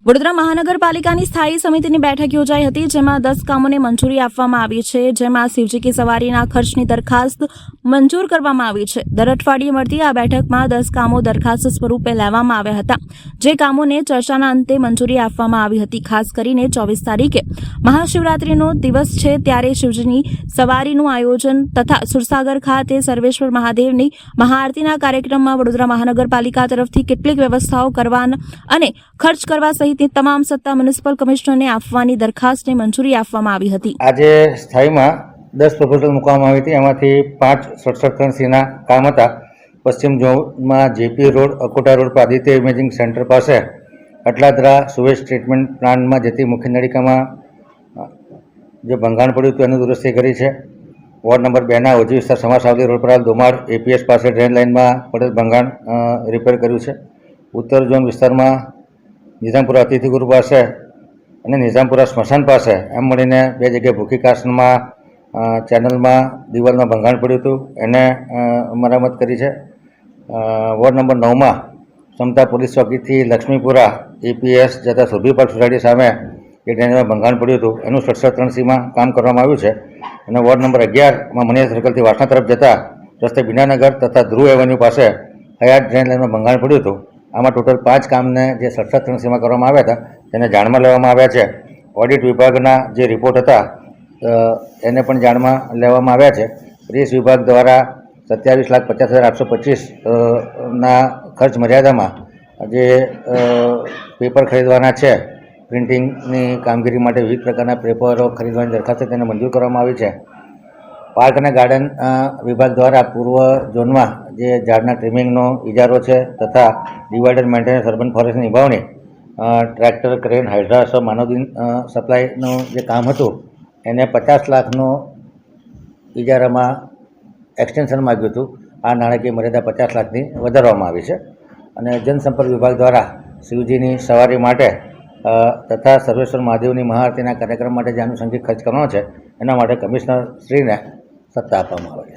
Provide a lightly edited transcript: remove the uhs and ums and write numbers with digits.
વડોદરા મહાનગરપાલિકાની સ્થાયી સમિતિની બેઠક યોજાઈ હતી, જેમાં 10 કામોને મંજૂરી આપવામાં આવી છે, જેમાં શિવજી કી સવારીના ખર્ચની દરખાસ્ત મંજૂર કરવામાં આવી છે। દર અઠવાડિયે મળતી આ બેઠકમાં 10 કામો દરખાસ્ત સ્વરૂપે લેવામાં આવ્યા હતા, જે કામોને ચર્ચાના અંતે મંજૂરી આપવામાં આવી હતી। ખાસ કરીને 24 તારીખે મહાશિવરાત્રીનો દિવસ છે, ત્યારે શિવજીની સવારીનું આયોજન તથા સુરસાગર ખાતે સર્વેશ્વર મહાદેવની મહાઆરતીના કાર્યક્રમમાં વડોદરા મહાનગરપાલિકા તરફથી કેટલીક વ્યવસ્થાઓ કરવા અને ખર્ચ કરવા સહિતની તમામ સત્તા મ્યુનિસિપલ કમિશનરને આપવાની દરખાસ્તને મંજૂરી આપવામાં આવી હતી। આજે સ્થાયીમાં 10 પ્રપોઝલ મૂકવામાં આવી હતી, એમાંથી 5 સડસઠ કામ હતા। પશ્ચિમ ઝોનમાં જેપી રોડ, અકોટા રોડ પર આદિત્ય ઇમેજિંગ સેન્ટર પાસે, અટલાદરા સુવેજ ટ્રીટમેન્ટ પ્લાન્ટમાં જતી મુખ્ય નળિકામાં જે ભંગાણ પડ્યું હતું એની દુરસ્તી કરી છે। વોર્ડ નંબર 2ના ઓજી વિસ્તાર સમાસાવલી રોડ પર દોમાળ એપીએસ પાસે ડ્રેન લાઇનમાં પડેલ ભંગાણ રિપેર કર્યું છે। ઉત્તર ઝોન વિસ્તારમાં નિઝામપુરા અતિથિગૃહ પાસે અને નિઝામપુરા સ્મશાન પાસે એમ મળીને 2 જગ્યાએ ભૂખી કાસ્ટમાં ચેનલમાં દિવાલમાં ભંગાણ પડ્યું હતું, એને મરામત કરી છે। વોર્ડ નંબર 9માં સમતા પોલીસ ચોકીથી લક્ષ્મીપુરા એપીએસ જતા સુરભીપાલ સોસાયટી સામે એ ડ્રેનમાં ભંગાણ પડ્યું હતું, એનું 67 કામ કરવામાં આવ્યું છે। અને વોર્ડ નંબર 11માં મણિયા સર્કલથી વાસણા તરફ જતા રસ્તે બીનાનગર તથા ધ્રુવ એવન્યુ પાસે હયાત ડ્રેન લાઇનમાં ભંગાણ પડ્યું હતું। આમાં ટોટલ 5 કામને જે 67 કરવામાં આવ્યા હતા તેને જાણમાં લેવામાં આવ્યા છે। ઓડિટ વિભાગના જે રિપોર્ટ હતા એને પણ જાણમાં લેવામાં આવ્યા છે। પ્રેસ વિભાગ દ્વારા 27,50,825 ખર્ચ મર્યાદામાં જે પેપર ખરીદવાના છે, પ્રિન્ટિંગની કામગીરી માટે વિવિધ પ્રકારના પેપરો ખરીદવાની દરખાસ્ત તેને મંજૂર કરવામાં આવી છે। પાર્ક અને ગાર્ડન વિભાગ દ્વારા પૂર્વ ઝોનમાં જે ઝાડના ટ્રીમિંગનો ઇજારો છે તથા ડિવાઇડર મેન્ટેનન્સ અર્બન ફોરેસ્ટની નિભાવણી, ટ્રેક્ટર, ક્રેન, હાઇડ્રા માનવદિન સપ્લાયનું જે કામ હતું એને 50 લાખનો ઇજારામાં એક્સટેન્શન માગ્યું હતું। આ નાણાકીય મર્યાદા 50 લાખની વધારવામાં આવી છે। અને જનસંપર્ક વિભાગ દ્વારા શિવજીની સવારી માટે તથા સર્વેશ્વર મહાદેવની મહાઆરતીના કાર્યક્રમ માટે જે આનુષંગિક ખર્ચ કરવાનો છે એના માટે કમિશનર શ્રીને સત્તા આપવામાં આવે છે।